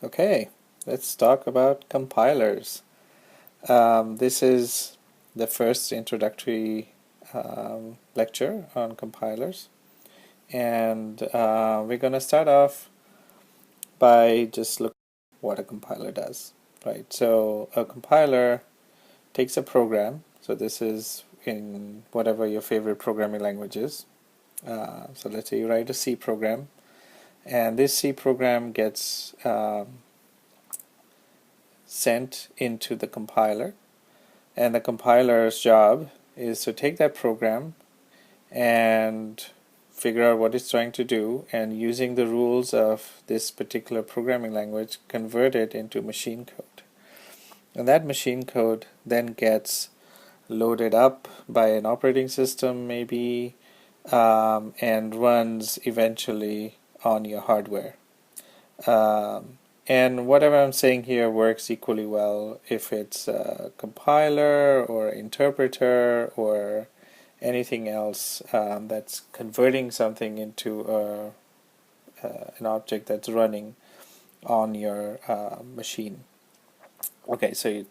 Okay, let's talk about compilers. This is the first introductory lecture on compilers, and we're going to start off by just looking at what a compiler does. Right, so a compiler takes a program, so this is in whatever your favorite programming language is. So let's say you write a C program, and this C program gets sent into the compiler, and the compiler's job is to take that program and figure out what it's trying to do, and using the rules of this particular programming language convert it into machine code. And that machine code then gets loaded up by an operating system maybe, and runs eventually on your hardware. And whatever I'm saying here works equally well if it's a compiler or interpreter or anything else that's converting something into an object that's running on your machine. Okay, so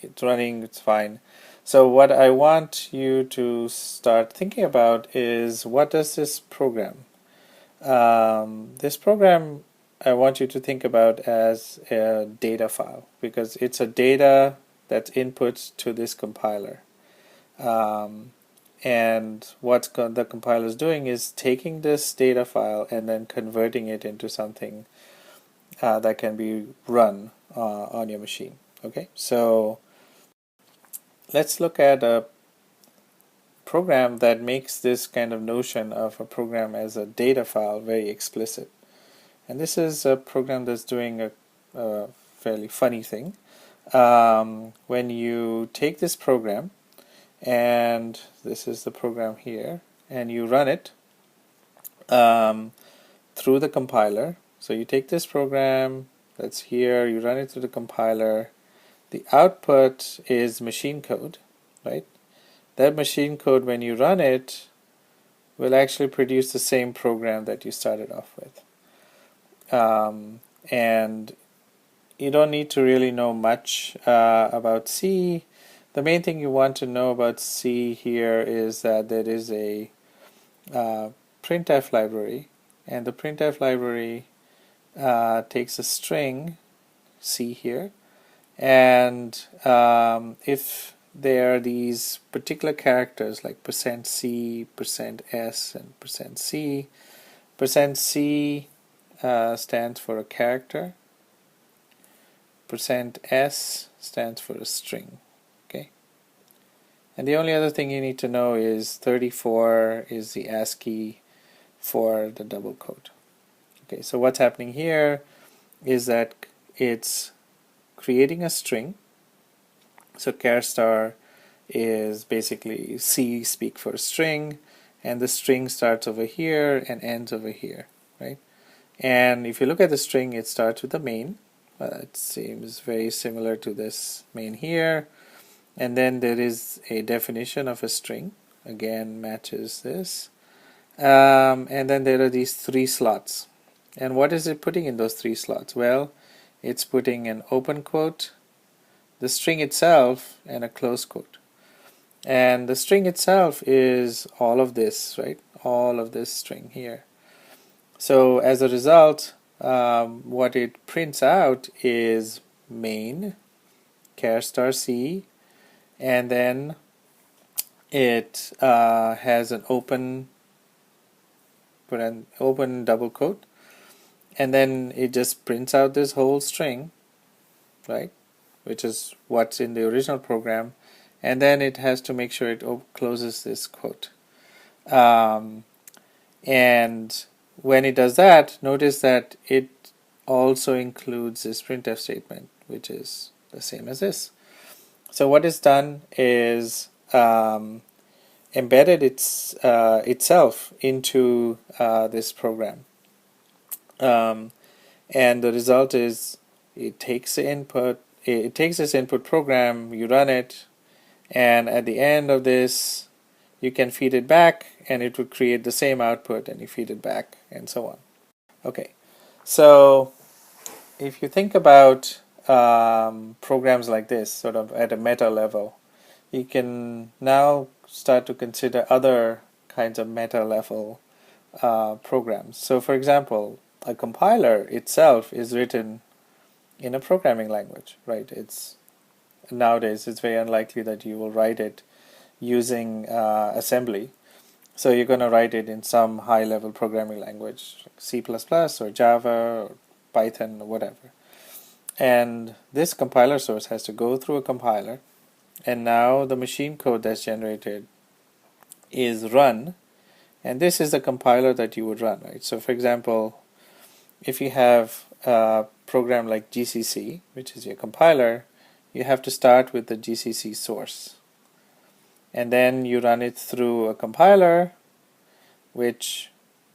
it's running, it's fine. So what I want you to start thinking about is, what does this program? This program I want you to think about as a data file, because it's a data that's input to this compiler. And what the compiler is doing is taking this data file and then converting it into something that can be run on your machine. Okay, so let's look at a program that makes this kind of notion of a program as a data file very explicit. And this is a program that's doing a fairly funny thing. When you take this program, and this is the program here, and you run it through the compiler. So you take this program that's here, you run it through the compiler. The output is machine code, right? That machine code, when you run it, will actually produce the same program that you started off with. And you don't need to really know much about C. The main thing you want to know about C here is that there is a Printf library, and the Printf library takes a string C here, and if there are these particular characters like %C, %S, and %C, %C stands for a character, %S stands for a string. Okay, and the only other thing you need to know is 34 is the ASCII for the double quote. Okay, so what's happening here is that it's creating a string. So char star is basically C speak for a string, and the string starts over here and ends over here, right? And if you look at the string, it starts with the main. It seems very similar to this main here. And then there is a definition of a string, again matches this. And then there are these 3 slots. And what is it putting in those 3 slots? Well, it's putting an open quote, the string itself, and a close quote. And the string itself is all of this, right? All of this string here. So as a result, what it prints out is main char star C, and then it has an open double quote, and then it just prints out this whole string, right, which is what's in the original program, and then it has to make sure it closes this quote. And when it does that, notice that it also includes this printf statement, which is the same as this. So what is done is embedded itself into this program. And the result is it takes the input, it takes this input program, you run it, and at the end of this you can feed it back and it would create the same output, and you feed it back, and so on. Okay, so if you think about programs like this, sort of at a meta level, you can now start to consider other kinds of meta level programs. So for example, a compiler itself is written in a programming language, right? Nowadays it's very unlikely that you will write it using assembly. So you're going to write it in some high-level programming language, like C++ or Java or Python or whatever. And this compiler source has to go through a compiler, and now the machine code that's generated is run, and this is the compiler that you would run, right? So for example, if you have a program like GCC, which is your compiler, you have to start with the GCC source, and then you run it through a compiler, which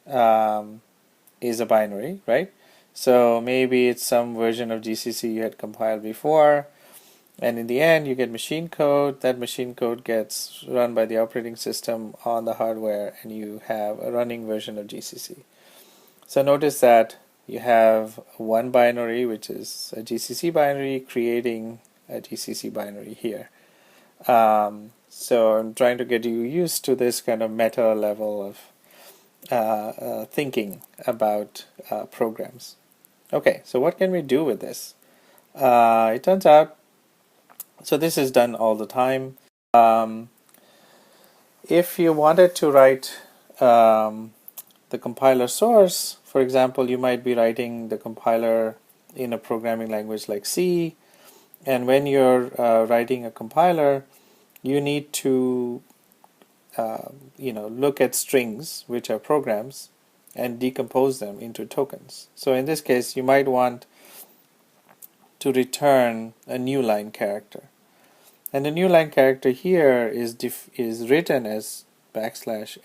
is a binary, right? So maybe it's some version of GCC you had compiled before, and in the end you get machine code. That machine code gets run by the operating system on the hardware, and you have a running version of GCC. So notice that you have one binary, which is a GCC binary, creating a GCC binary here. So I'm trying to get you used to this kind of meta level of thinking about programs. Okay, so what can we do with this? It turns out, so this is done all the time. If you wanted to write the compiler source, for example, you might be writing the compiler in a programming language like C, and when you're writing a compiler, you need to look at strings, which are programs, and decompose them into tokens. So in this case, you might want to return a new line character, and the new line character here is written as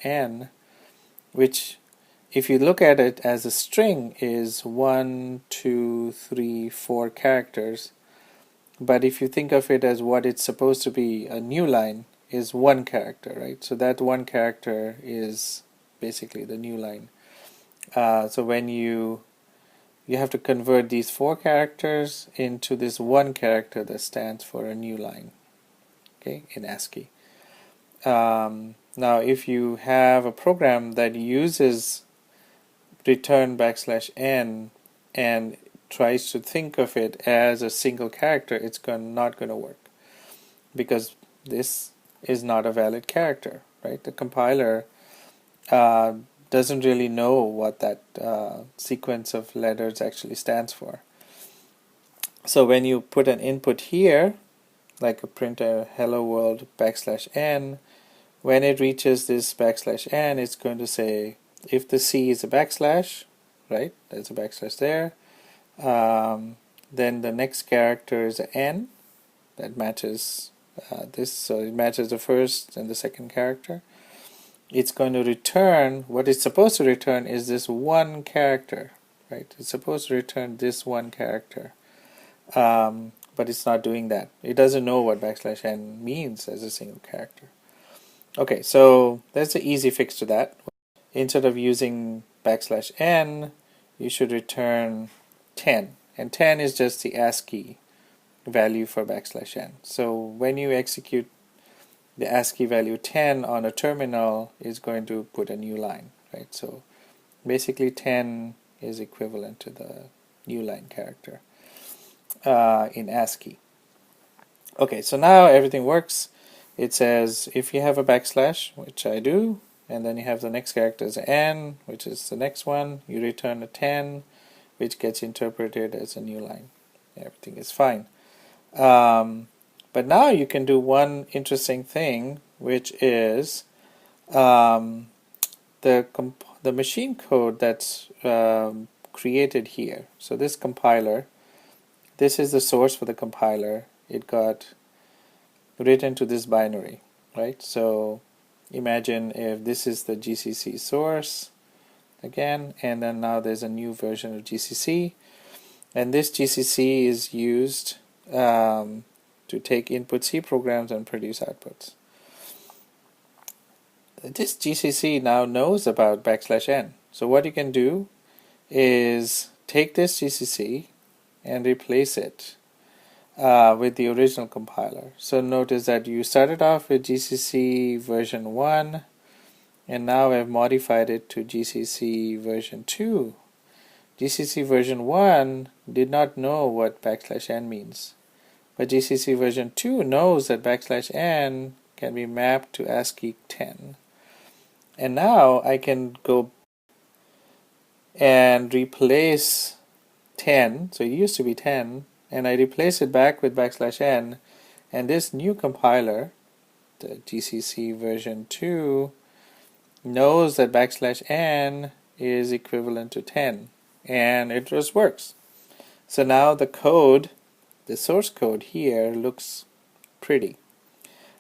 \n, which, if you look at it as a string, is 1, 2, 3, 4 characters. But if you think of it as what it's supposed to be, a new line is one character, right? So that one character is basically the new line. So when you have to convert these 4 characters into this one character that stands for a new line, okay, in ASCII. Now if you have a program that uses return \n and tries to think of it as a single character, it's not going to work, because this is not a valid character, right? The compiler doesn't really know what that sequence of letters actually stands for. So when you put an input here, like a print a hello world \n, when it reaches this \n, it's going to say, if the C is a backslash, right, there's a backslash there, then the next character is an N that matches this, so it matches the first and the second character. It's going to return, what it's supposed to return is this one character, right? It's supposed to return this one character, but it's not doing that. It doesn't know what \n means as a single character. Okay, so that's an easy fix to that. Instead of using \n, you should return 10, and 10 is just the ASCII value for \n. So when you execute the ASCII value 10 on a terminal, is going to put a new line, right? So basically 10 is equivalent to the new line character in ASCII. Okay, so now everything works. It says if you have a backslash, which I do, and then you have the next character as N, which is the next one, you return a 10, which gets interpreted as a new line. Everything is fine. But now you can do one interesting thing, which is the machine code that's created here. So this compiler, this is the source for the compiler. It got written to this binary, right? So imagine if this is the GCC source again, and then now there's a new version of GCC, and this GCC is used to take input C programs and produce outputs. This GCC now knows about \n. So what you can do is take this GCC and replace it with the original compiler. So notice that you started off with GCC version 1, and now I've modified it to GCC version 2. GCC version 1 did not know what \n means, but GCC version 2 knows that \n can be mapped to ASCII 10. And now I can go and replace 10, so it used to be 10, and I replace it back with \n, and this new compiler, the GCC version 2, knows that \n is equivalent to 10, and it just works. So now the code, the source code here, looks pretty.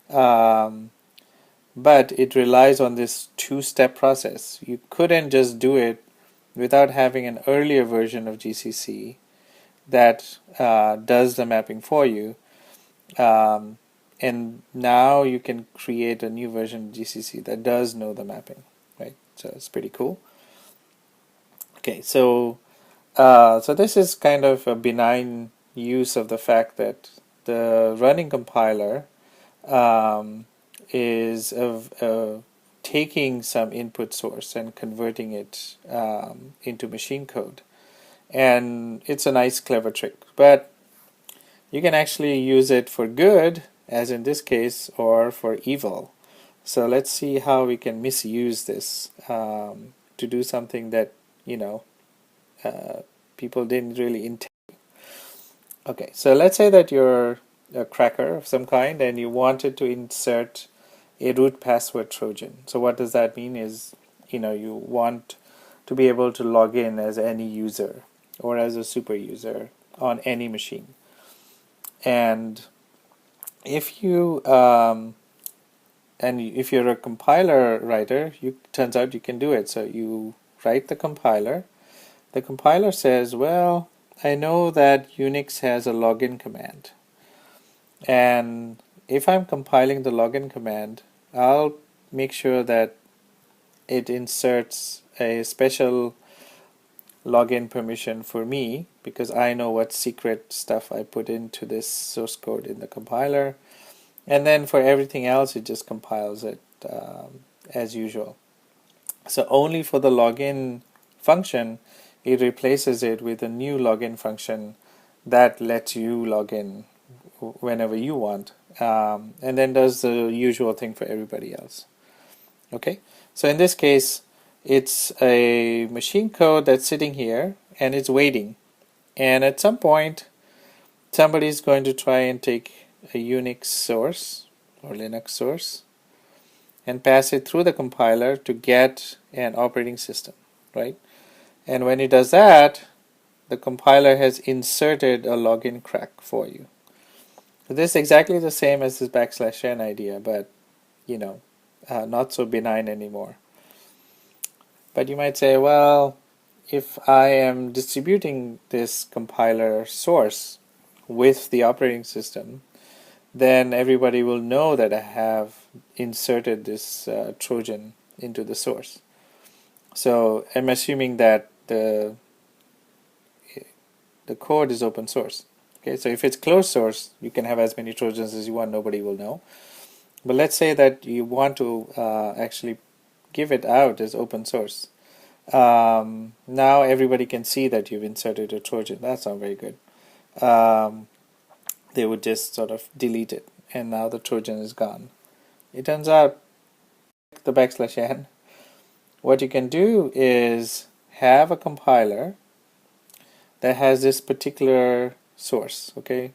But it relies on this two-step process. You couldn't just do it without having an earlier version of GCC that does the mapping for you. And now you can create a new version of GCC that does know the mapping, right? So it's pretty cool. Okay, so this is kind of a benign use of the fact that the running compiler is taking some input source and converting it into machine code. And it's a nice, clever trick. But you can actually use it for good, as in this case, or for evil. So let's see how we can misuse this to do something that, people didn't really intend. Okay, so let's say that you're a cracker of some kind and you wanted to insert a root password Trojan. So what does that mean is, you want to be able to log in as any user or as a super user on any machine. And if you if you're a compiler writer, turns out you can do it. So you write the compiler. The compiler says, well, I know that Unix has a login command. And if I'm compiling the login command, I'll make sure that it inserts a special login permission for me, because I know what secret stuff I put into this source code in the compiler. And then for everything else, it just compiles it as usual. So only for the login function, it replaces it with a new login function that lets you log in whenever you want, and then does the usual thing for everybody else. Okay, so in this case, it's a machine code that's sitting here and it's waiting, and at some point somebody is going to try and take a Unix source or Linux source and pass it through the compiler to get an operating system, right? And when it does that, the compiler has inserted a login crack for you. So this is exactly the same as this \n idea, but not so benign anymore. But you might say, well, if I am distributing this compiler source with the operating system, then everybody will know that I have inserted this Trojan into the source. So I'm assuming that the code is open source. Okay, so if it's closed source, you can have as many Trojans as you want, nobody will know. But let's say that you want to actually give it out as open source. Now everybody can see that you've inserted a Trojan. That's not very good. They would just sort of delete it, and now the Trojan is gone. It turns out the \n, what you can do is have a compiler that has this particular source, okay?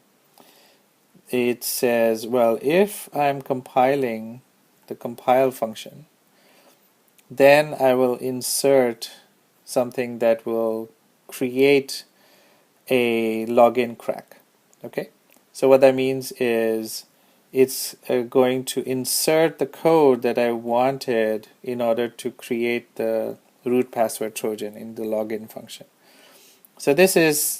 It says, well, if I'm compiling the compile function, then I will insert something that will create a login crack, okay? So what that means is it's going to insert the code that I wanted in order to create the root password Trojan in the login function. So this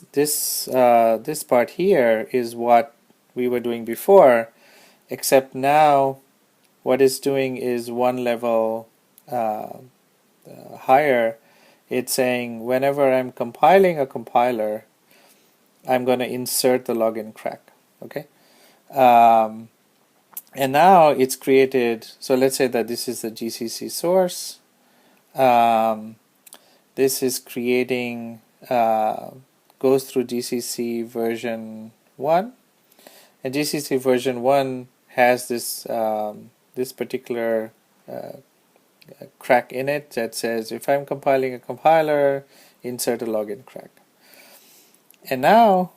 part here is what we were doing before, except now what it's doing is one level higher. It's saying whenever I'm compiling a compiler, I'm going to insert the login crack. Okay, and now it's created. So let's say that this is the GCC source. This is creating, goes through GCC version 1, and GCC version 1 has this this particular crack in it that says if I'm compiling a compiler, insert a login crack. And now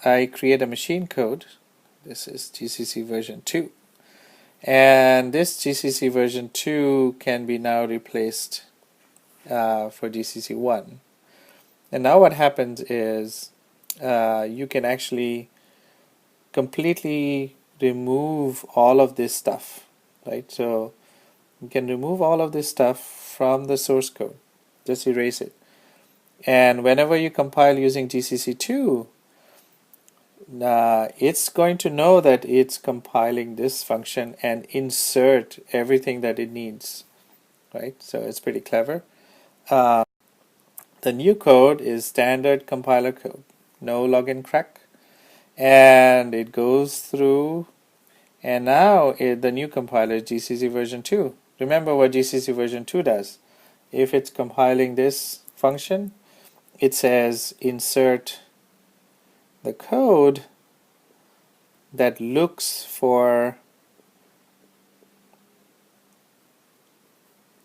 I create a machine code. This is GCC version 2. And this GCC version 2 can be now replaced for GCC 1. And now what happens is you can actually completely remove all of this stuff, right? So you can remove all of this stuff from the source code. Just erase it. And whenever you compile using GCC2, it's going to know that it's compiling this function and insert everything that it needs, right? So it's pretty clever. The new code is standard compiler code, no login crack, and it goes through, and now the new compiler is GCC version 2. Remember what GCC version 2 does. If it's compiling this function, it says insert the code that looks for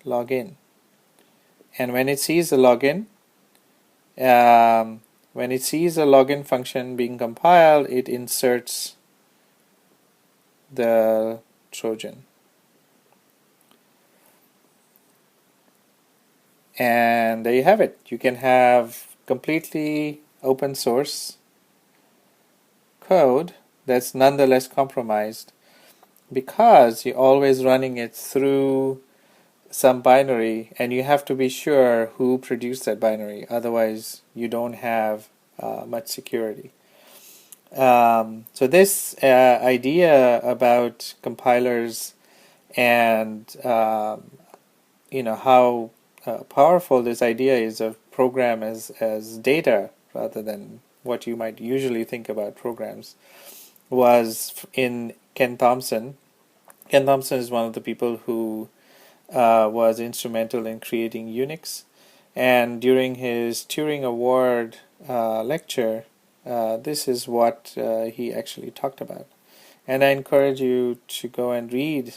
login. And when it sees the login, when it sees a login function being compiled, it inserts the Trojan. And there you have it. You can have completely open source code that's nonetheless compromised because you're always running it through some binary, and you have to be sure who produced that binary, otherwise you don't have much security. So this idea about compilers and how powerful this idea is of program as data rather than what you might usually think about programs was in Ken Thompson. Ken Thompson is one of the people who was instrumental in creating Unix, and during his Turing Award lecture, this is what he actually talked about. And I encourage you to go and read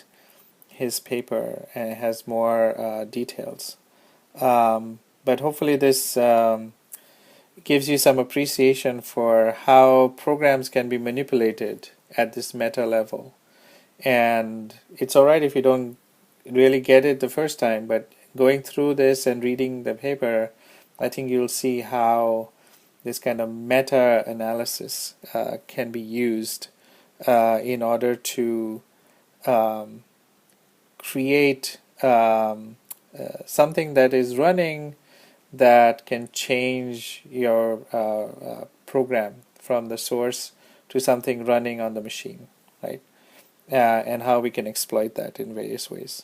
his paper, and it has more details. But hopefully this gives you some appreciation for how programs can be manipulated at this meta level. And it's alright if you don't really get it the first time, but going through this and reading the paper, I think you'll see how this kind of meta analysis can be used in order to create something that is running that can change your program from the source to something running on the machine, right? And how we can exploit that in various ways.